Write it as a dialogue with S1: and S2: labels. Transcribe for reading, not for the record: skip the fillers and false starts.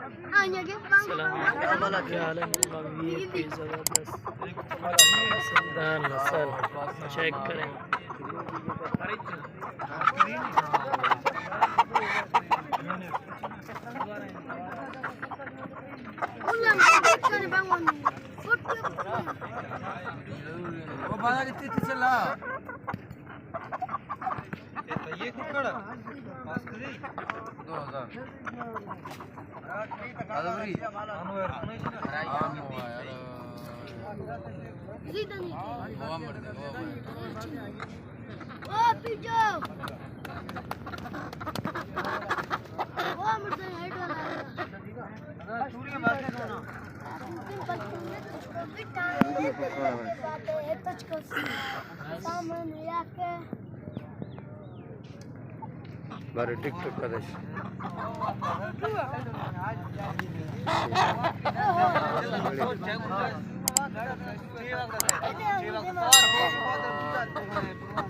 S1: सलाम क्या हाल है वीआईपी जबरदस्त शानदार नस्ल चेक करें
S2: ये कुकड़ मास्करी 2000 अदबरी अनवर
S3: ओ पिजो ओ मुझे हेड वाला
S2: चूड़ी मारने दो ना
S4: बारे टिकटॉक का देश
S2: ये